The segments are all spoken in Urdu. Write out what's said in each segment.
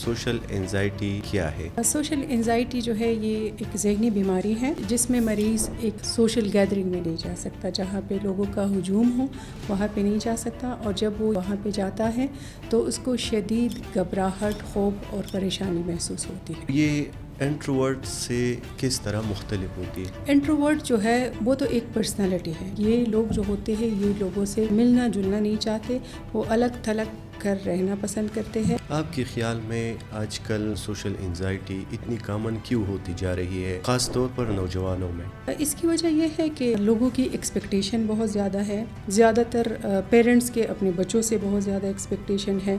سوشل انزائٹی کیا ہے؟ سوشل انزائٹی جو ہے یہ ایک ذہنی بیماری ہے جس میں مریض ایک سوشل گیدرنگ میں نہیں جا سکتا، جہاں پہ لوگوں کا ہجوم ہو وہاں پہ نہیں جا سکتا، اور جب وہ وہاں پہ جاتا ہے تو اس کو شدید گھبراہٹ، خوف اور پریشانی محسوس ہوتی ہے۔ یہ انٹروورٹ سے کس طرح مختلف ہوتی ہے؟ انٹروورٹ جو ہے وہ تو ایک پرسنالٹی ہے۔ یہ لوگ جو ہوتے ہیں یہ لوگوں سے ملنا جلنا نہیں چاہتے، وہ الگ تھلگ کر رہنا پسند کرتے ہیں۔ آپ کے خیال میں آج کل سوشل انزائٹی اتنی کامن کیوں ہوتی جا رہی ہے، خاص طور پر نوجوانوں میں؟ اس کی وجہ یہ ہے کہ لوگوں کی ایکسپیکٹیشن بہت زیادہ ہے، زیادہ تر پیرنٹس کے اپنے بچوں سے بہت زیادہ ایکسپیکٹیشن ہے۔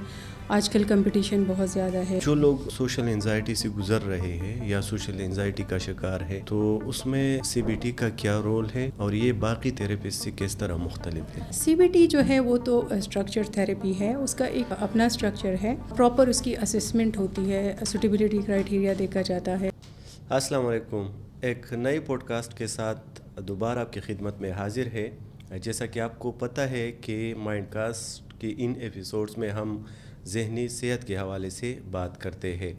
آج کل کمپٹیشن بہت زیادہ ہے۔ جو لوگ سوشل انزائٹی سے گزر رہے ہیں یا سوشل انزائٹی کا شکار ہے، تو اس میں سی بی ٹی کا کیا رول ہے اور یہ باقی تھراپسٹ سے کس طرح مختلف ہے؟ سی بی ٹی جو ہے وہ تو اسٹرکچر تھراپی ہے، اس کا ایک اپنا اسٹرکچر ہے، پراپر اس کی اسسمنٹ ہوتی ہے، سوٹیبلٹی کرائٹیریا دیکھا جاتا ہے۔ السلام علیکم، ایک نئی پوڈ کاسٹ کے ساتھ دوبارہ آپ کی خدمت میں حاضر ہے۔ جیسا کہ آپ کو پتہ ہے کہ مائنڈ کاسٹ کی ان ایپیسوڈز میں ہم ذہنی صحت کے حوالے سے بات کرتے ہیں۔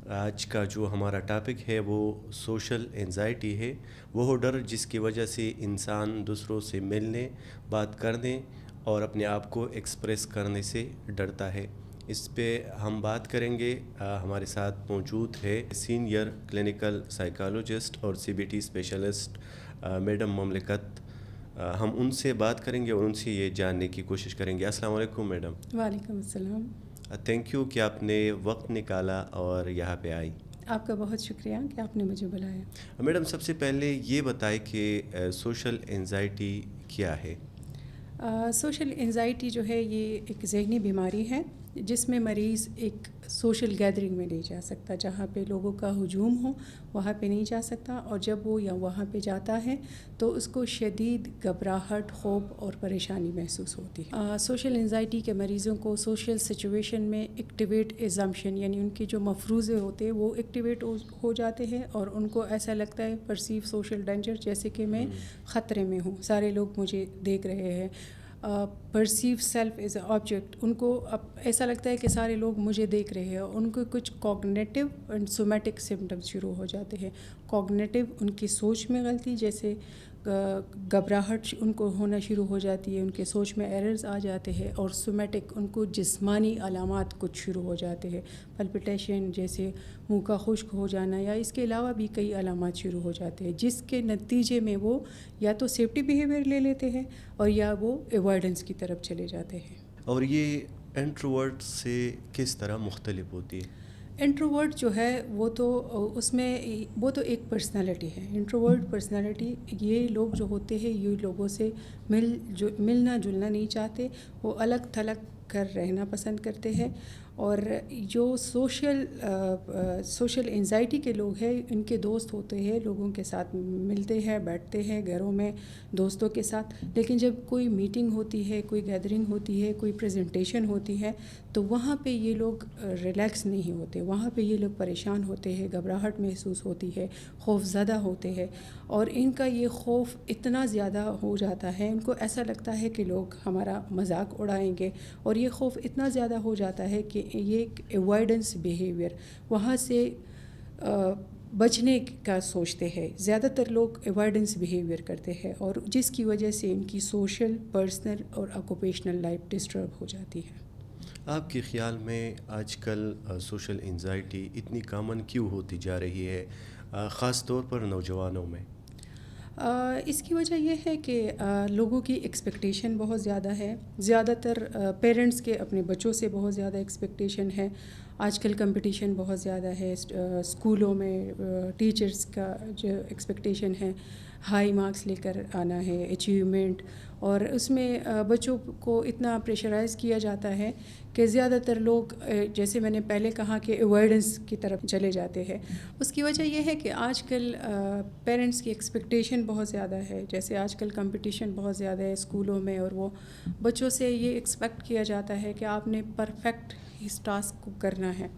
آج کا جو ہمارا ٹاپک ہے وہ سوشل انزائٹی ہے، وہ ڈر جس کی وجہ سے انسان دوسروں سے ملنے، بات کرنے اور اپنے آپ کو ایکسپریس کرنے سے ڈرتا ہے۔ اس پہ ہم بات کریں گے۔ ہمارے ساتھ موجود ہے سینئر کلینکل سائیکالوجسٹ اور C B T specialist madam مملکت۔ ہم ان سے بات کریں گے اور ان سے یہ جاننے کی کوشش کریں گے۔ السلام علیکم میڈم۔ وعلیکم السلام۔ تھینک یو کہ آپ نے وقت نکالا اور یہاں پہ آئی۔ آپ کا بہت شکریہ کہ آپ نے مجھے بلایا۔ میڈم، سب سے پہلے یہ بتائیں کہ سوشل انزائٹی کیا ہے؟ سوشل انزائٹی جو ہے یہ ایک ذہنی بیماری ہے جس میں مریض ایک سوشل گیدرنگ میں نہیں جا سکتا، جہاں پہ لوگوں کا ہجوم ہو وہاں پہ نہیں جا سکتا، اور جب وہ وہاں پہ جاتا ہے تو اس کو شدید گھبراہٹ، خوف اور پریشانی محسوس ہوتی ہے۔ سوشل انزائٹی کے مریضوں کو سوشل سچویشن میں ایکٹیویٹ ایزمپشن، یعنی ان کے جو مفروضے ہوتے ہیں وہ ایکٹیویٹ ہو جاتے ہیں، اور ان کو ایسا لگتا ہے پرسیو سوشل ڈینجر، جیسے کہ میں خطرے میں ہوں، سارے لوگ مجھے دیکھ رہے ہیں۔ Perceive self as a object, ان کو اب ایسا لگتا ہے کہ سارے لوگ مجھے دیکھ رہے ہیں، ان کو کچھ کوگنیٹو اینڈ سومیٹک سمٹمز شروع ہو جاتے ہیں۔ کوگنیٹو، ان کی سوچ میں غلطی، جیسے گھبراہٹ ان کو ہونا شروع ہو جاتی ہے، ان کے سوچ میں ایررز آ جاتے ہیں، اور سومیٹک، ان کو جسمانی علامات کچھ شروع ہو جاتے ہیں، پلپٹیشن، جیسے منہ کا خشک ہو جانا، یا اس کے علاوہ بھی کئی علامات شروع ہو جاتے ہیں، جس کے نتیجے میں وہ یا تو سیفٹی بیہیویئر لے لیتے ہیں اور یا وہ ایوائڈنس کی طرف چلے جاتے ہیں۔ اور یہ انٹروورٹ سے کس طرح مختلف ہوتی ہے؟ انٹروورٹ جو ہے وہ تو اس میں وہ تو ایک پرسنالٹی ہے۔ انٹروورٹ پرسنالٹی، یہ لوگ جو ہوتے ہیں یہ لوگوں سے ملنا جلنا نہیں چاہتے، وہ الگ تھلگ کر رہنا پسند کرتے ہیں، اور جو سوشل انزائٹی کے لوگ ہیں ان کے دوست ہوتے ہیں، لوگوں کے ساتھ ملتے ہیں، بیٹھتے ہیں گھروں میں دوستوں کے ساتھ، لیکن جب کوئی میٹنگ ہوتی ہے، کوئی گیدرنگ ہوتی ہے، کوئی پریزنٹیشن ہوتی ہے تو وہاں پہ یہ لوگ ریلیکس نہیں ہوتے، وہاں پہ یہ لوگ پریشان ہوتے ہیں، گھبراہٹ محسوس ہوتی ہے، خوف زدہ ہوتے ہیں، اور ان کا یہ خوف اتنا زیادہ ہو جاتا ہے، ان کو ایسا لگتا ہے کہ لوگ ہمارا مذاق اڑائیں گے، اور یہ خوف اتنا زیادہ ہو جاتا ہے کہ یہ ایک ایوائڈنس بیہیویئر، وہاں سے بچنے کا سوچتے ہیں۔ زیادہ تر لوگ ایوائڈنس بیہیویئر کرتے ہیں، اور جس کی وجہ سے ان کی سوشل، پرسنل اور آکوپیشنل لائف ڈسٹرب ہو جاتی ہے۔ آپ کے خیال میں آج کل سوشل انزائٹی اتنی کامن کیوں ہوتی جا رہی ہے، خاص طور پر نوجوانوں میں؟ اس کی وجہ یہ ہے کہ لوگوں کی ایکسپیکٹیشن بہت زیادہ ہے، زیادہ تر پیرنٹس کے اپنے بچوں سے بہت زیادہ ایکسپیکٹیشن ہے۔ آج کل کمپٹیشن بہت زیادہ ہے، اسکولوں میں ٹیچرز کا جو ایکسپیکٹیشن ہے، ہائی مارکس لے کر آنا ہے، اچیومنٹ، اور اس میں بچوں کو اتنا پریشرائز کیا جاتا ہے کہ زیادہ تر لوگ، جیسے میں نے پہلے کہا، کہ ایوائڈنس کی طرف چلے جاتے ہیں۔ اس کی وجہ یہ ہے کہ آج کل پیرنٹس کی ایکسپیکٹیشن بہت زیادہ ہے، جیسے آج کل کمپٹیشن بہت زیادہ ہے اسکولوں میں، اور وہ بچوں سے یہ ایکسپیکٹ کیا جاتا ہے کہ آپ نے پرفیکٹ اس ٹاسک کو کرنا ہے،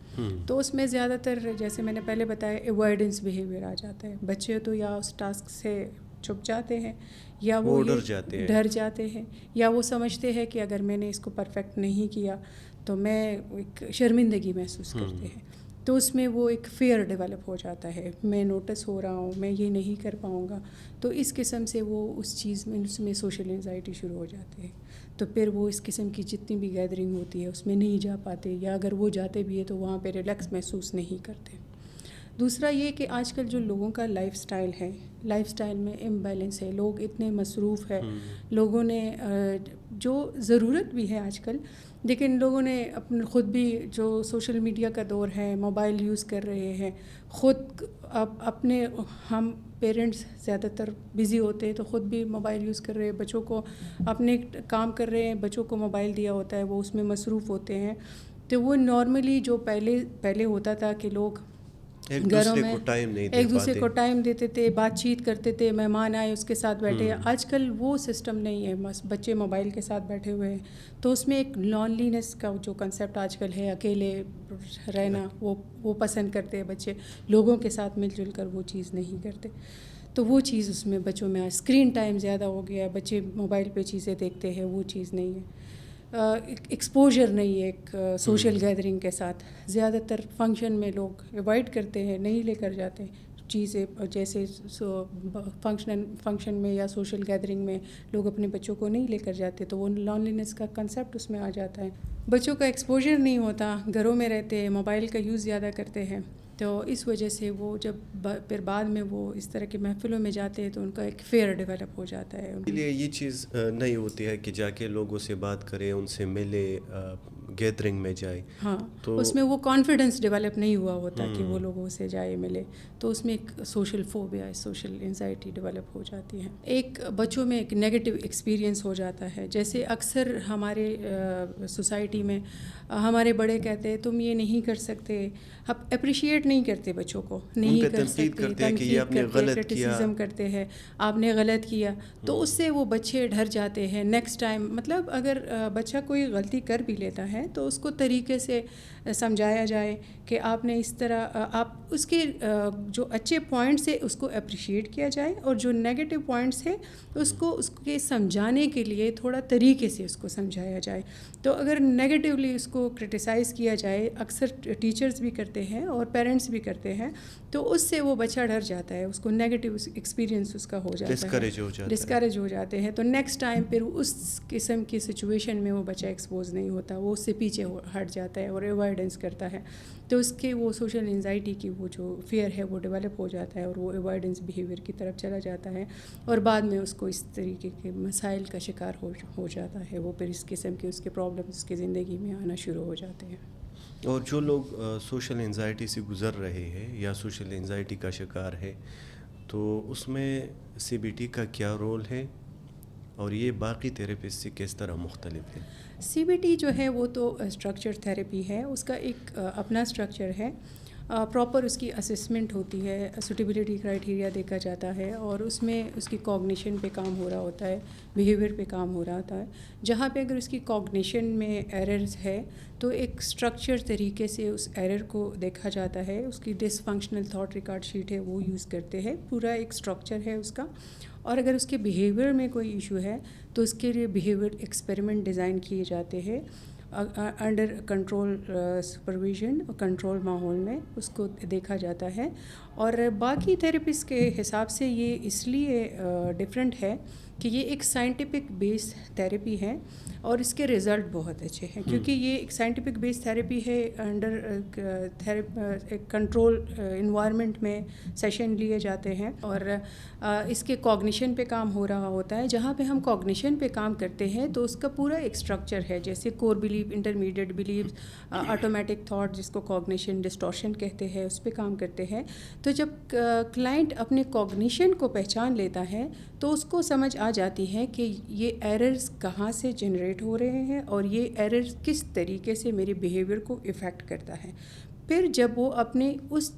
تو اس میں زیادہ تر، جیسے میں نے پہلے بتایا، ایوائڈنس بیہیویئر آ جاتا ہے۔ بچے تو یا اس ٹاسک سے چھپ جاتے ہیں، یا وہ ڈر ڈر جاتے ہیں، یا وہ سمجھتے ہیں کہ اگر میں نے اس کو پرفیکٹ نہیں کیا تو میں ایک شرمندگی محسوس کرتے ہیں، تو اس میں وہ ایک فیئر ڈیولپ ہو جاتا ہے، میں نوٹس ہو رہا ہوں، میں یہ نہیں کر پاؤں گا، تو اس قسم سے وہ اس چیز میں اس میں سوشل انزائٹی شروع ہو جاتی ہے، تو پھر وہ اس قسم کی جتنی بھی گیدرنگ ہوتی ہے اس میں نہیں جا پاتے، یا اگر وہ جاتے بھی ہے تو وہاں پہ ریلیکس محسوس نہیں کرتے۔ دوسرا یہ کہ آج کل جو لوگوں کا لائف سٹائل ہے، لائف سٹائل میں امبیلنس ہے، لوگ اتنے مصروف ہے، لوگوں نے جو ضرورت بھی ہے آج کل، لیکن لوگوں نے اپنے خود بھی جو سوشل میڈیا کا دور ہے، موبائل یوز کر رہے ہیں، خود اپنے ہم پیرنٹس زیادہ تر بزی ہوتے ہیں تو خود بھی موبائل یوز کر رہے ہیں، بچوں کو اپنے کام کر رہے ہیں، بچوں کو موبائل دیا ہوتا ہے، وہ اس میں مصروف ہوتے ہیں، تو وہ نارملی جو پہلے ہوتا تھا کہ لوگ گھروں میں ایک دوسرے کو ٹائم دیتے تھے، بات چیت کرتے تھے، مہمان آئے اس کے ساتھ بیٹھے، آج کل وہ سسٹم نہیں ہے، بس بچے موبائل کے ساتھ بیٹھے ہوئے ہیں، تو اس میں ایک لونلینس کا جو کنسیپٹ آج کل ہے، اکیلے رہنا وہ پسند کرتے ہیں بچے، لوگوں کے ساتھ مل جل کر وہ چیز نہیں کرتے، تو وہ چیز اس میں بچوں میں اسکرین ٹائم زیادہ ہو گیا ہے، بچے موبائل پہ چیزیں دیکھتے ہیں، وہ چیز نہیں ہے، ایکسپوجر نہیں ہے ایک سوشل گیدرنگ کے ساتھ، زیادہ تر فنکشن میں لوگ ایوائڈ کرتے ہیں، نہیں لے کر جاتے چیزیں، جیسے فنکشن میں یا سوشل گیدرنگ میں لوگ اپنے بچوں کو نہیں لے کر جاتے، تو وہ لونلینس کا کنسیپٹ اس میں آ جاتا ہے، بچوں کا ایکسپوجر نہیں ہوتا، گھروں میں رہتے ہیں، موبائل کا یوز زیادہ کرتے ہیں، تو اس وجہ سے وہ جب پھر بعد میں وہ اس طرح کی محفلوں میں جاتے ہیں تو ان کا ایک فیئر ڈیولپ ہو جاتا ہے، اس لیے یہ چیز نہیں ہوتی ہے کہ جا کے لوگوں سے بات کرے، ان سے ملے، گیدرنگ میں جائے، ہاں تو اس میں وہ کانفیڈنس ڈیولپ نہیں ہوا ہوتا کہ وہ لوگوں سے جائے ملے، تو اس میں ایک social phobia, social anxiety develop ہو جاتی ہے، ایک بچوں میں ایک نیگیٹو ایکسپیرینس ہو جاتا ہے، جیسے اکثر ہمارے سوسائٹی میں ہمارے بڑے کہتے ہیں تم یہ نہیں کر سکتے، ہم اپریشیٹ نہیں کرتے بچوں کو، نہیں کر سکتے، تنقید کرتے، کرٹیسزم کرتے ہیں، آپ نے غلط کیا، تو اس سے وہ بچے ڈر جاتے ہیں نیکسٹ ٹائم، مطلب اگر بچہ کوئی غلطی کر بھی لیتا ہے تو اس کو طریقے سے سمجھایا جائے کہ آپ نے اس طرح، آپ اس کے جو اچھے پوائنٹس ہیں اس کو اپریشیٹ کیا جائے، اور جو نیگیٹو پوائنٹس ہیں اس کے سمجھانے کے لیے تھوڑا طریقے سے اس کو سمجھایا جائے، تو اگر نیگیٹیولی اس کو کرٹیسائز کیا جائے، اکثر ٹیچرز بھی کرتے ہیں اور پیرنٹس بھی کرتے ہیں، تو اس سے وہ بچہ ڈر جاتا ہے، اس کو نیگیٹو ایکسپیرینس اس کا ہو جاتا ہے، ڈسکریج ہو جاتے ہیں، تو نیکسٹ ٹائم پھر اس قسم کی سچویشن میں وہ بچہ ایکسپوز نہیں ہوتا، وہ اس سے پیچھے ہٹ جاتا ہے اور ایوائڈنس کرتا ہے، تو اس کے وہ سوشل انزائٹی کی وہ جو فیئر ہے وہ ڈیولپ ہو جاتا ہے، اور وہ ایوائڈنس بیہیویئر کی طرف چلا جاتا ہے، اور بعد میں اس کو اس طریقے کے مسائل کا شکار ہو جاتا ہے، وہ پھر اس قسم کے اس کے پرابلمس اس کی زندگی میں آنا شروع ہو جاتے ہیں۔ اور جو لوگ سوشل انزائٹی سے گزر رہے ہیں یا سوشل انزائٹی کا شکار ہے، تو اس میں سی بی ٹی کا کیا رول ہے اور یہ باقی تھراپسٹ سے کس طرح مختلف ہے؟ سی بی ٹی جو ہے وہ تو اسٹرکچر تھیراپی ہے، اس کا ایک اپنا اسٹرکچر ہے، پراپر اس کی اسسمنٹ ہوتی ہے، سوٹیبلٹی کرائٹیریا دیکھا جاتا ہے، اور اس میں اس کی کوگنیشن پہ کام ہو رہا ہوتا ہے، بیہیویئر پہ کام ہو رہا ہوتا ہے، جہاں پہ اگر اس کی کوگنیشن میں ایررز ہے تو ایک اسٹرکچر طریقے سے اس ایرر کو دیکھا جاتا ہے، اس کی ڈس فنکشنل تھاٹ ریکارڈ شیٹ ہے وہ یوز کرتے ہیں، پورا ایک اسٹرکچر ہے اس کا، اور اگر اس کے بیہیویئر میں کوئی ایشو ہے تو اس کے لیے بیہیویئر ایکسپیریمنٹ ڈیزائن کیے جاتے ہیں انڈر کنٹرول سپرویژن، کنٹرول ماحول میں اس کو دیکھا جاتا ہے، اور باقی تھراپسٹ کے حساب سے یہ اس لیے ڈفرینٹ ہے کہ یہ ایک سائنٹیفک بیس تھراپی ہے، اور اس کے رزلٹ بہت اچھے ہیں، کیونکہ یہ ایک سائنٹیفک بیس تھراپی ہے، انڈر کنٹرول انوائرمنٹ میں سیشن لیے جاتے ہیں، اور اس کے کوگنیشن پہ کام ہو رہا ہوتا ہے، جہاں پہ ہم کوگنیشن پہ کام کرتے ہیں تو اس کا پورا ایک اسٹرکچر ہے، جیسے core belief, intermediate belief, automatic thought جس کو کوگنیشن ڈسٹورشن کہتے ہیں، اس پہ کام کرتے ہیں، تو جب کلائنٹ اپنے کوگنیشن کو پہچان لیتا ہے تو اس کو سمجھ آ جاتی ہے کہ یہ ایررز کہاں سے جنریٹ ہو رہے ہیں اور یہ ایررز کس طریقے سے میرے بیہیویئر کو افیکٹ کرتا ہے، پھر جب وہ اپنے اس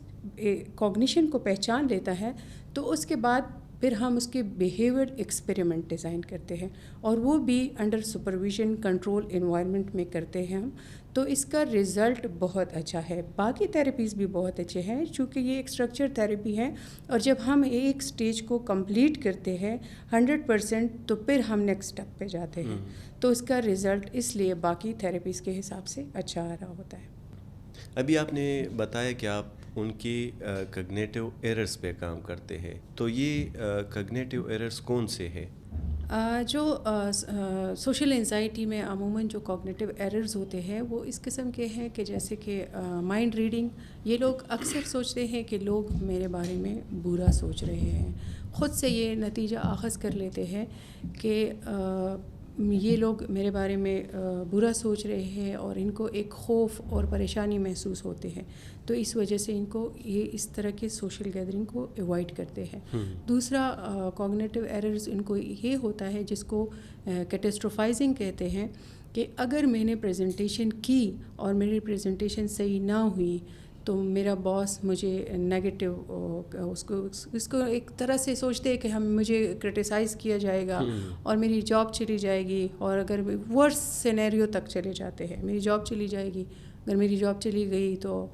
کوگنیشن کو پہچان لیتا ہے تو اس کے بعد پھر ہم اس کے بیہیویئر ایکسپیریمنٹ ڈیزائن کرتے ہیں اور وہ بھی انڈر سپرویژن کنٹرول انوائرمنٹ میں کرتے ہیں ہم. تو اس کا رزلٹ بہت اچھا ہے. باقی تھیراپیز بھی بہت اچھے ہیں چونکہ یہ ایک اسٹرکچر تھیراپی ہے, اور جب ہم ایک سٹیج کو کمپلیٹ کرتے ہیں 100% تو پھر ہم نیکسٹ اسٹیپ پہ جاتے ہیں. تو اس کا رزلٹ اس لیے باقی تھیراپیز کے حساب سے اچھا آ رہا ہوتا ہے. ابھی آپ نے بتایا کہ آپ ان کی کگنیٹو ایررز پہ کام کرتے ہیں, تو یہ کگنیٹو ایررز کون سے ہیں؟ جو سوشل انزائٹی میں عموماً جو کوگنیٹیو ایررز ہوتے ہیں وہ اس قسم کے ہیں کہ جیسے کہ مائنڈ ریڈنگ. یہ لوگ اکثر سوچتے ہیں کہ لوگ میرے بارے میں برا سوچ رہے ہیں, خود سے یہ نتیجہ اخذ کر لیتے ہیں کہ یہ لوگ میرے بارے میں برا سوچ رہے ہیں اور ان کو ایک خوف اور پریشانی محسوس ہوتے ہیں. تو اس وجہ سے ان کو یہ اس طرح کے سوشل گیدرنگ کو ایوائڈ کرتے ہیں. دوسرا کوگنیٹیو ایررز ان کو یہ ہوتا ہے جس کو کیٹاسٹروفائزنگ کہتے ہیں, کہ اگر میں نے پریزنٹیشن کی اور میری پریزنٹیشن صحیح نہ ہوئی تو میرا باس مجھے نیگیٹو اس کو ایک طرح سے سوچتے ہیں کہ مجھے کرٹیسائز کیا جائے گا اور میری جاب چلی جائے گی, اور اگر ورس سینیریو تک چلے جاتے ہیں, میری جاب چلی جائے گی, اگر میری جاب چلی گئی تو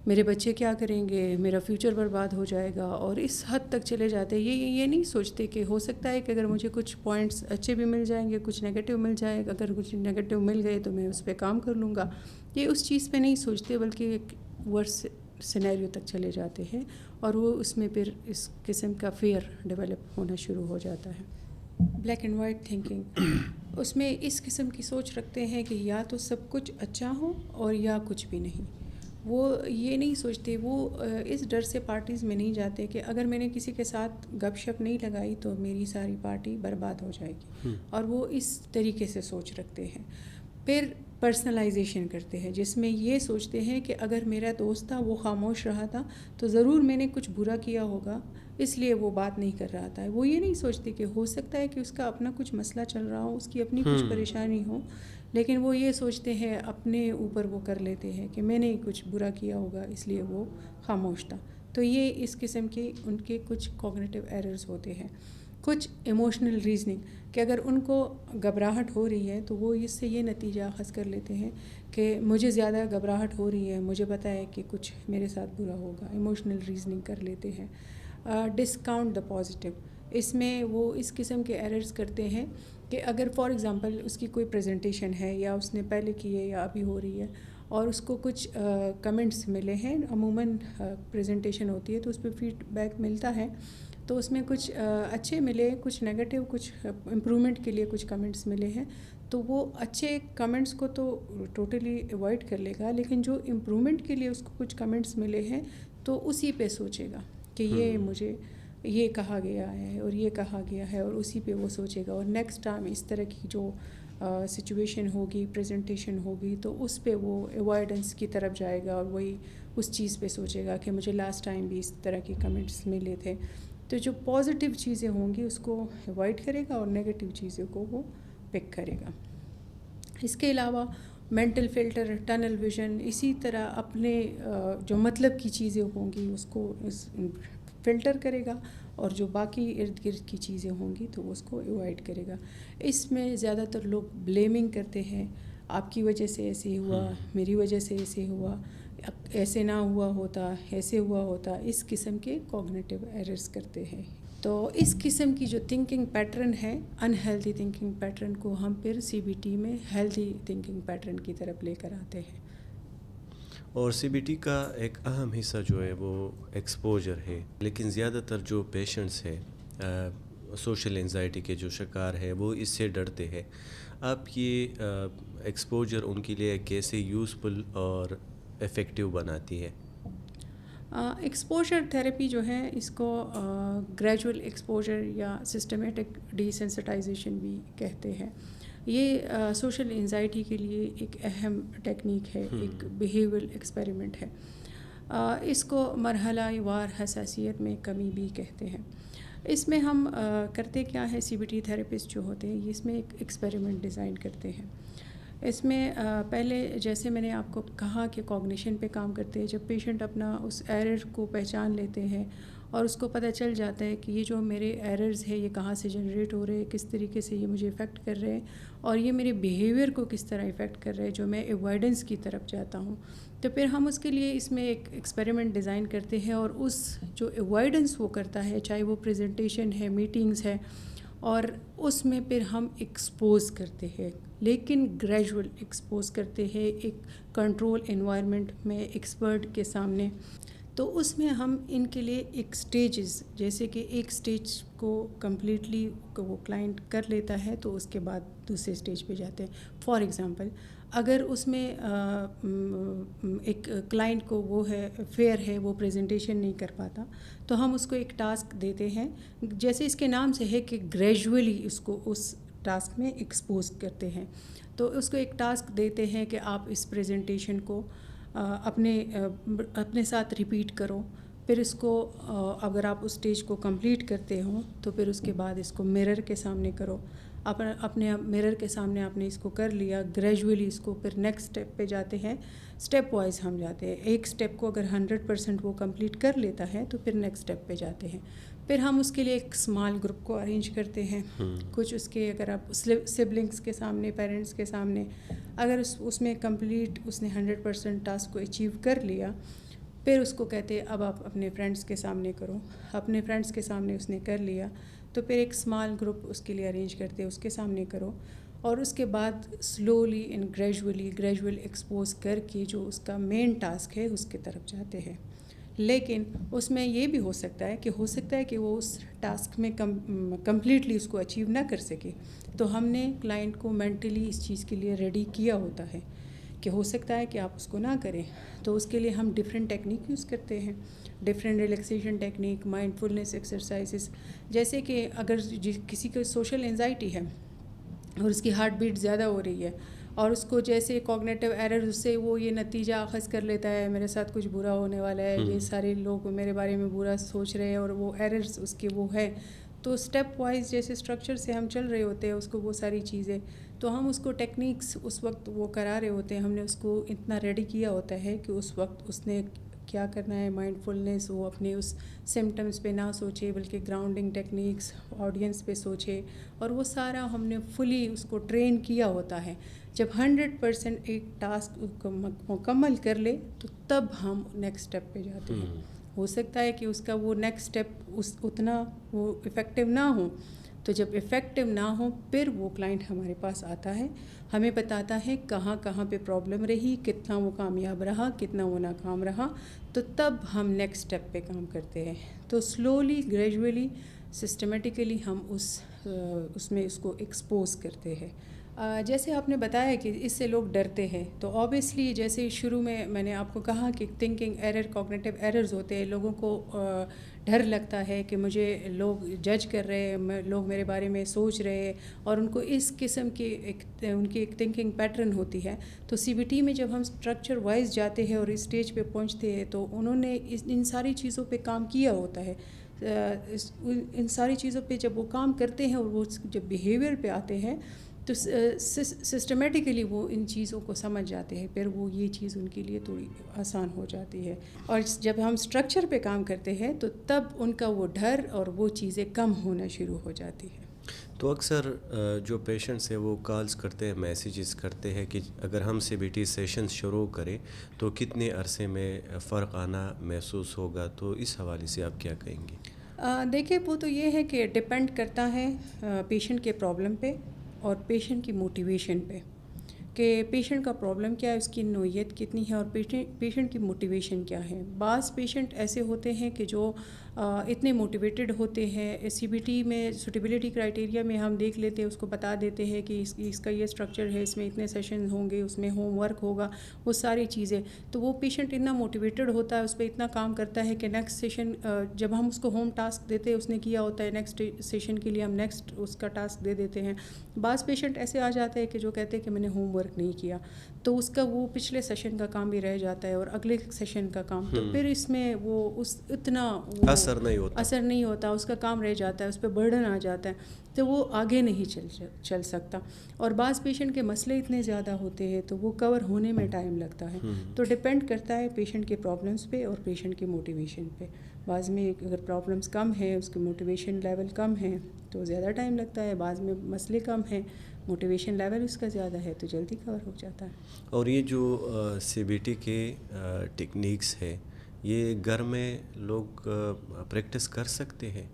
میرے بچے کیا کریں گے, میرا فیوچر برباد ہو جائے گا, اور اس حد تک چلے جاتے ہیں. یہ نہیں سوچتے کہ ہو سکتا ہے کہ اگر مجھے کچھ پوائنٹس اچھے بھی مل جائیں گے, کچھ نیگیٹو مل جائے گا, اگر کچھ نیگیٹو مل گئے تو میں اس پہ کام کر لوں گا. یہ اس چیز پہ نہیں سوچتے بلکہ ایک ورس سینیریو تک چلے جاتے ہیں, اور وہ اس میں پھر اس قسم کا فیئر ڈیولپ ہونا شروع ہو جاتا ہے. بلیک اینڈ وائٹ تھنکنگ, اس میں اس قسم کی سوچ رکھتے ہیں کہ یا تو سب کچھ اچھا ہو اور یا کچھ بھی نہیں. وہ یہ نہیں سوچتے, وہ اس ڈر سے پارٹیز میں نہیں جاتے کہ اگر میں نے کسی کے ساتھ گپ شپ نہیں لگائی تو میری ساری پارٹی برباد ہو جائے گی, اور وہ اس طریقے سے سوچ رکھتے ہیں. پھر پرسنلائزیشن کرتے ہیں جس میں یہ سوچتے ہیں کہ اگر میرا دوست تھا وہ خاموش رہا تھا تو ضرور میں نے کچھ برا کیا ہوگا اس لیے وہ بات نہیں کر رہا تھا. وہ یہ نہیں سوچتے کہ ہو سکتا ہے کہ اس کا اپنا کچھ مسئلہ چل رہا ہو, اس کی اپنی کچھ پریشانی ہو, لیکن وہ یہ سوچتے ہیں اپنے اوپر وہ کر لیتے ہیں کہ میں نے کچھ برا کیا ہوگا اس لیے وہ خاموش تھا. تو یہ اس قسم کے ان کے کچھ کوگنیٹیو ایررز ہوتے ہیں. کچھ ایموشنل ریزننگ, کہ اگر ان کو گھبراہٹ ہو رہی ہے تو وہ اس سے یہ نتیجہ اخذ کر لیتے ہیں کہ مجھے زیادہ گھبراہٹ ہو رہی ہے, مجھے پتہ ہے کہ کچھ میرے ساتھ برا ہوگا. ایموشنل ریزننگ کر لیتے ہیں. ڈسکاؤنٹ دا پازیٹیو, اس میں وہ اس قسم کے ایررز کرتے ہیں کہ اگر فار ایگزامپل اس کی کوئی پریزنٹیشن ہے یا اس نے پہلے کی ہے یا ابھی ہو رہی ہے اور اس کو کچھ کمنٹس ملے ہیں, عموماً پریزنٹیشن ہوتی ہے تو اس پہ فیڈ بیک ملتا ہے, تو اس میں کچھ اچھے ملے, کچھ نیگیٹو, کچھ امپرومنٹ کے لیے کچھ کمنٹس ملے ہیں, تو وہ اچھے کمنٹس کو تو ٹوٹلی اوائڈ کر لے گا, لیکن جو امپرومنٹ کے لیے اس کو کچھ کمنٹس ملے ہیں تو اسی پہ سوچے گا کہ یہ مجھے یہ کہا گیا ہے اور یہ کہا گیا ہے, اور اسی پہ وہ سوچے گا. اور نیکسٹ ٹائم اس طرح کی جو سچویشن ہوگی, پریزنٹیشن ہوگی, تو اس پہ وہ اوائڈنس کی طرف جائے گا, اور وہی اس چیز پہ سوچے گا کہ مجھے لاسٹ ٹائم بھی اس طرح کے کمنٹس ملے تھے. تو جو پازیٹیو چیزیں ہوں گی اس کو اوائڈ کرے گا اور نیگیٹو چیزوں کو وہ پک کرے گا. اس کے علاوہ مینٹل فلٹر, ٹنل ویژن, اسی طرح اپنے جو مطلب کی چیزیں ہوں گی اس کو فلٹر کرے گا, اور جو باقی ارد گرد کی چیزیں ہوں گی تو اس کو اوائڈ کرے گا. اس میں زیادہ تر لوگ بلیمنگ کرتے ہیں, آپ کی وجہ سے ایسے ہوا, میری وجہ سے ایسے ہوا, ایسے نہ ہوا ہوتا, ایسے ہوا ہوتا, اس قسم کے کوگنیٹیو ایررز کرتے ہیں. تو اس قسم کی جو تھنکنگ پیٹرن ہے, انہیلدی تھنکنگ پیٹرن کو ہم پھر سی بی ٹی میں ہیلدی تھنکنگ پیٹرن کی طرف لے کر آتے ہیں. اور سی بی ٹی کا ایک اہم حصہ جو ہے وہ ایکسپوجر ہے, لیکن زیادہ تر جو پیشنٹس ہیں سوشل انزائٹی کے جو شکار ہے وہ اس سے ڈرتے ہیں. آپ یہ ایکسپوجر ان کے لیے کیسے یوزفل اور افیکٹو بناتی ہے؟ ایکسپوجر تھیراپی جو ہے اس کو گریجول ایکسپوجر یا سسٹمیٹک ڈی سینسٹائزیشن بھی کہتے ہیں. یہ سوشل انزائٹی کے لیے ایک اہم ٹیکنیک ہے, ایک بیہیویئرل ایکسپیریمنٹ ہے. اس کو مرحلہ وار حساسیت میں کمی بھی کہتے ہیں. اس میں ہم کرتے کیا ہے, سی بی ٹی تھراپسٹ جو ہوتے ہیں اس میں ایک ایکسپیریمنٹ ڈیزائن کرتے ہیں. اس میں پہلے جیسے میں نے آپ کو کہا کہ کوگنیشن پہ کام کرتے ہیں. جب پیشنٹ اپنا اس ایرر کو پہچان لیتے ہیں اور اس کو پتہ چل جاتا ہے کہ یہ جو میرے ایررز ہے یہ کہاں سے جنریٹ ہو رہے ہیں, کس طریقے سے یہ مجھے افیکٹ کر رہے ہیں اور یہ میرے بیہیویئر کو کس طرح افیکٹ کر رہے ہیں جو میں ایوائڈنس کی طرف جاتا ہوں, تو پھر ہم اس کے لیے اس میں ایک ایکسپیریمنٹ ڈیزائن کرتے ہیں اور اس جو ایوائڈنس وہ کرتا ہے, چاہے وہ پریزنٹیشن ہے, میٹنگز ہے, اور اس میں پھر ہم ایکسپوز کرتے ہیں, لیکن گریجول ایکسپوز کرتے ہیں ایک کنٹرول انوائرمنٹ میں ایکسپرٹ کے سامنے. تو اس میں ہم ان کے لیے ایک سٹیجز, جیسے کہ ایک سٹیج کو کمپلیٹلی وہ کلائنٹ کر لیتا ہے تو اس کے بعد دوسرے سٹیج پہ جاتے ہیں. فار ایگزامپل اگر اس میں ایک کلائنٹ کو وہ ہے فیئر ہے, وہ پریزنٹیشن نہیں کر پاتا, تو ہم اس کو ایک ٹاسک دیتے ہیں, جیسے اس کے نام سے ہے کہ گریجولی اس کو اس ٹاسک میں ایکسپوز کرتے ہیں. تو اس کو ایک ٹاسک دیتے ہیں کہ آپ اس پریزنٹیشن کو اپنے ساتھ ریپیٹ کرو, پھر اس کو اگر آپ اس اسٹیج کو کمپلیٹ کرتے ہوں تو پھر اس کے بعد اس کو مرر کے سامنے کرو. اپنے مرر کے سامنے آپ نے اس کو کر لیا, گریجولی اس کو پھر نیکسٹ اسٹیپ پہ جاتے ہیں, اسٹیپ وائز ہم جاتے ہیں. ایک اسٹیپ کو اگر 100% وہ کمپلیٹ کر لیتا ہے تو پھر نیکسٹ اسٹیپ پہ جاتے ہیں. پھر ہم اس کے لیے ایک اسمال گروپ کو ارینج کرتے ہیں. کچھ اس کے اگر آپ سبلنگس کے سامنے, پیرنٹس کے سامنے, اگر اس میں کمپلیٹ اس نے 100% ٹاسک کو اچیو کر لیا, پھر اس کو کہتے اب آپ اپنے فرینڈس کے سامنے کرو. اپنے فرینڈس کے سامنے اس نے کر لیا تو پھر ایک اسمال گروپ اس کے لیے ارینج کرتے اس کے سامنے کرو, اور اس کے بعد سلولی اینڈ گریجول ایکسپوز کر کے جو اس کا مین ٹاسک ہے اس کی طرف جاتے ہیں. لیکن اس میں یہ بھی ہو سکتا ہے کہ وہ اس ٹاسک میں کمپلیٹلی اس کو اچیو نہ کر سکے, تو ہم نے کلائنٹ کو مینٹلی اس چیز کے لیے ریڈی کیا ہوتا ہے کہ ہو سکتا ہے کہ آپ اس کو نہ کریں. تو اس کے لیے ہم ڈفرینٹ ٹیکنیک یوز کرتے ہیں, different relaxation technique, mind فلنس exercises. جیسے کہ اگر کسی کو سوشل انزائٹی ہے اور اس کی ہارٹ بیٹ زیادہ ہو رہی ہے اور اس کو جیسے کوگنیٹو ایرر اس سے وہ یہ نتیجہ اخذ کر لیتا ہے میرے ساتھ کچھ برا ہونے والا ہے, یہ سارے لوگ میرے بارے میں برا سوچ رہے ہیں, اور وہ ایررز اس کے وہ ہے, تو اسٹیپ وائز جیسے اسٹرکچر سے ہم چل رہے ہوتے ہیں اس کو وہ ساری چیزیں, تو ہم اس کو ٹیکنیکس اس وقت وہ کرا رہے ہوتے ہیں. ہم نے اس کو اتنا ریڈی کیا ہوتا ہے کہ اس وقت اس نے کیا کرنا ہے, مائنڈ فلنس, وہ اپنے اس سمٹمس پہ نہ سوچے بلکہ گراؤنڈنگ ٹیکنیکس آڈینس پہ سوچے, اور وہ سارا ہم نے فلی اس کو ٹرین کیا ہوتا ہے. جب 100% ایک ٹاسک مکمل کر لے تو تب ہم نیکسٹ اسٹیپ پہ جاتے ہیں. ہو سکتا ہے کہ اس کا وہ نیکسٹ اسٹیپ اتنا وہ افیکٹو نہ ہو, تو جب افیکٹو نہ ہو پھر وہ کلائنٹ ہمارے پاس آتا ہے, ہمیں بتاتا ہے کہاں پہ پرابلم رہی, کتنا وہ کامیاب رہا, کتنا وہ ناکام رہا, تو تب ہم نیکسٹ اسٹیپ پہ کام کرتے ہیں. تو سلولی گریجولی سسٹمیٹیکلی ہم اس میں اس کو ایکسپوز کرتے ہیں. جیسے آپ نے بتایا کہ اس سے لوگ ڈرتے ہیں, تو آبویسلی جیسے شروع میں نے آپ کو کہا کہ تھنکنگ ایرر, کوگنیٹو ایررز ہوتے ہیں, لوگوں کو ڈر لگتا ہے کہ مجھے لوگ جج کر رہے ہیں, لوگ میرے بارے میں سوچ رہے ہیں, اور ان کو اس قسم کی ان کی ایک تھنکنگ پیٹرن ہوتی ہے. تو سی بی ٹی میں جب ہم اسٹرکچر وائز جاتے ہیں اور اس اسٹیج پہ پہنچتے ہیں تو انہوں نے ان ساری چیزوں پہ کام کیا ہوتا ہے. ان ساری چیزوں پہ جب وہ کام کرتے ہیں اور وہ جب بیہیویئر پہ آتے ہیں تو سسٹمیٹیکلی وہ ان چیزوں کو سمجھ جاتے ہیں, پھر وہ یہ چیز ان کے لیے تھوڑی آسان ہو جاتی ہے. اور جب ہم اسٹرکچر پہ کام کرتے ہیں تو تب ان کا وہ ڈر اور وہ چیزیں کم ہونا شروع ہو جاتی ہیں. تو اکثر جو پیشنٹس ہیں وہ کالز کرتے ہیں, میسیجز کرتے ہیں کہ اگر ہم سی بی ٹی سیشنز شروع کریں تو کتنے عرصے میں فرق آنا محسوس ہوگا, تو اس حوالے سے آپ کیا کہیں گے؟ دیکھیں وہ تو یہ ہے کہ ڈپینڈ کرتا ہے پیشنٹ کے پرابلم پہ اور پیشنٹ کی موٹیویشن پہ, کہ پیشنٹ کا پرابلم کیا ہے, اس کی نوعیت کتنی ہے, اور پیشنٹ کی موٹیویشن کیا ہے. بعض پیشنٹ ایسے ہوتے ہیں کہ جو اتنے موٹیویٹڈ ہوتے ہیں, سی بی ٹی میں سوٹیبلٹی کرائٹیریا میں ہم دیکھ لیتے ہیں, اس کو بتا دیتے ہیں کہ اس کا یہ اسٹرکچر ہے, اس میں اتنے سیشن ہوں گے, اس میں ہوم ورک ہوگا, وہ ساری چیزیں. تو وہ پیشنٹ اتنا موٹیویٹڈ ہوتا ہے, اس پہ اتنا کام کرتا ہے کہ نیکسٹ سیشن جب ہم اس کو ہوم ٹاسک دیتے ہیں, اس نے کیا ہوتا ہے, نیکسٹ سیشن کے لیے ہم نیکسٹ اس کا ٹاسک دے دیتے ہیں. بعض پیشنٹ ایسے آ جاتے ہیں کہ جو کہتے ہیں کہ میں نے ہوم ورک ورک نہیں کیا تو اس کا وہ پچھلے سیشن کا کام بھی رہ جاتا ہے اور اگلے سیشن کا کام, تو پھر اس میں وہ اتنا اثر نہیں ہوتا, اس کا کام رہ جاتا ہے, اس پہ برڈن آ جاتا ہے, تو وہ آگے نہیں چل سکتا. اور بعض پیشنٹ کے مسئلے اتنے زیادہ ہوتے ہیں تو وہ کور ہونے میں ٹائم لگتا ہے. تو ڈپینڈ کرتا ہے پیشنٹ کے پرابلمس پہ اور پیشنٹ کی موٹیویشن پہ. بعض میں اگر پرابلمس کم ہیں, اس کی موٹیویشن لیول کم ہے تو زیادہ ٹائم لگتا ہے, بعض میں مسئلے کم ہیں, موٹیویشن لیول اس کا زیادہ ہے تو جلدی کور ہو جاتا ہے. اور یہ جو سی بی ٹی کے ٹیکنیکس ہے یہ گھر میں لوگ پریکٹس کر سکتے ہیں؟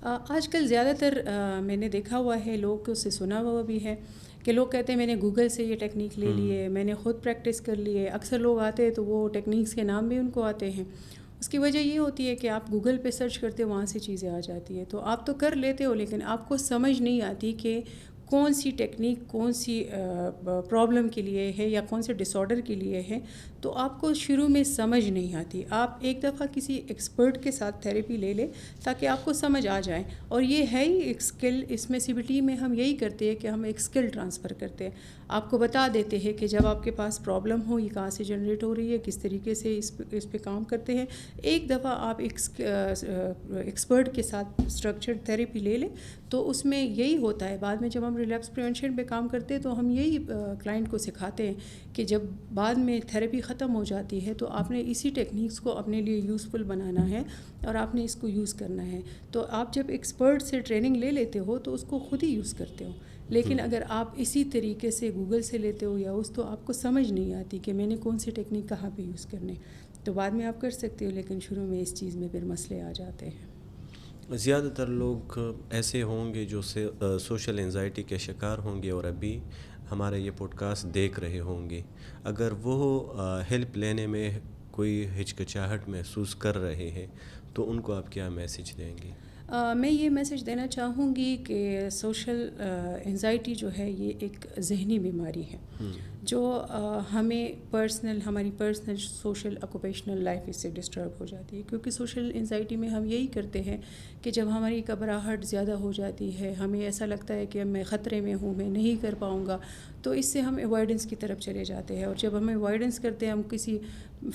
آج کل زیادہ تر میں نے دیکھا ہوا ہے, لوگ سے سنا ہوا بھی ہے کہ لوگ کہتے ہیں میں نے گوگل سے یہ ٹیکنیک لے لی ہے, میں نے خود پریکٹس کر لی ہے. اکثر لوگ آتے ہیں تو وہ ٹیکنیکس کے نام بھی ان کو آتے ہیں. اس کی وجہ یہ ہوتی ہے کہ آپ گوگل پہ سرچ کرتے ہو, وہاں سے چیزیں آ جاتی ہے, تو آپ تو کر لیتے ہو لیکن آپ کو سمجھ نہیں آتی کہ کون سی ٹیکنیک کون سی پرابلم کے لیے ہے یا کون سے ڈس آرڈر کے لیے ہے. تو آپ کو شروع میں سمجھ نہیں آتی. آپ ایک دفعہ کسی ایکسپرٹ کے ساتھ تھیراپی لے لیں تاکہ آپ کو سمجھ آ جائے. اور یہ ہے ہی ایک اسکل, اس میں سی بی ٹی میں ہم یہی کرتے ہیں کہ ہم ایک اسکل ٹرانسفر کرتے ہیں. آپ کو بتا دیتے ہیں کہ جب آپ کے پاس پرابلم ہو یہ کہاں سے جنریٹ ہو رہی ہے, کس طریقے سے اس پہ کام کرتے ہیں. ایک دفعہ آپ ایکسپرٹ کے ساتھ اسٹرکچرڈ تھیراپی لے لیں تو اس میں یہی ہوتا ہے. بعد میں جب ہم ریلیپس پریونشن پہ کام کرتے ہیں تو ہم یہی کلائنٹ کو سکھاتے ہیں کہ جب بعد میں تھیراپی ختم ہو جاتی ہے تو آپ نے اسی ٹیکنیکس کو اپنے لیے یوزفل بنانا ہے اور آپ نے اس کو یوز کرنا ہے. تو آپ جب ایکسپرٹ سے ٹریننگ لے لیتے ہو تو اس کو خود ہی یوز کرتے ہو. لیکن اگر آپ اسی طریقے سے گوگل سے لیتے ہو یا تو آپ کو سمجھ نہیں آتی کہ میں نے کون سی ٹیکنیک کہاں پہ یوز کرنے. تو بعد میں آپ کر سکتے ہو لیکن شروع میں اس چیز میں پھر مسئلے آ جاتے ہیں. زیادہ تر لوگ ایسے ہوں گے جو سوشل انزائٹی کے شکار ہوں گے اور ابھی ہمارا یہ پوڈ کاسٹ دیکھ رہے ہوں گے. اگر وہ ہیلپ لینے میں کوئی ہچکچاہٹ محسوس کر رہے ہیں تو ان کو آپ کیا میسج دیں گے؟ میں یہ میسج دینا چاہوں گی کہ سوشل انزائٹی جو ہے یہ ایک ذہنی بیماری ہے جو ہمیں ہماری پرسنل سوشل آکوپیشنل لائف اس سے ڈسٹرب ہو جاتی ہے. کیونکہ سوشل انزائٹی میں ہم یہی کرتے ہیں کہ جب ہماری گھبراہٹ زیادہ ہو جاتی ہے, ہمیں ایسا لگتا ہے کہ اب میں خطرے میں ہوں, میں نہیں کر پاؤں گا, تو اس سے ہم اوائڈنس کی طرف چلے جاتے ہیں. اور جب ہم اوائڈنس کرتے ہیں, ہم کسی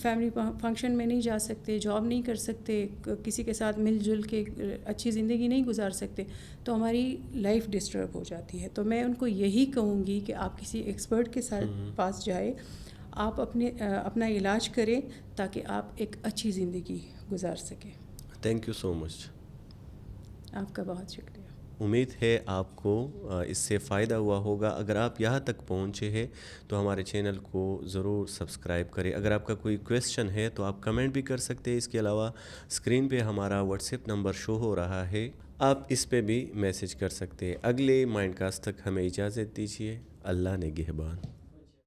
فیملی فنکشن میں نہیں جا سکتے, جاب نہیں کر سکتے, کسی کے ساتھ مل جل کے اچھی زندگی نہیں گزار سکتے, تو ہماری لائف ڈسٹرب ہو جاتی ہے. تو میں ان کو یہی کہوں گی کہ آپ کسی ایکسپرٹ کے ساتھ پاس جائے, آپ اپنا علاج کریں تاکہ آپ ایک اچھی زندگی گزار سکیں. تھینک یو سو مچ. آپ کا بہت شکریہ. امید ہے آپ کو اس سے فائدہ ہوا ہوگا. اگر آپ یہاں تک پہنچے ہیں تو ہمارے چینل کو ضرور سبسکرائب کریں. اگر آپ کا کوئی کویسچن ہے تو آپ کمنٹ بھی کر سکتے ہیں. اس کے علاوہ اسکرین پہ ہمارا واٹس ایپ نمبر شو ہو رہا ہے, آپ اس پہ بھی میسج کر سکتے ہیں. اگلے مائنڈ کاسٹ تک ہمیں اجازت دیجیے. اللہ نگہبان.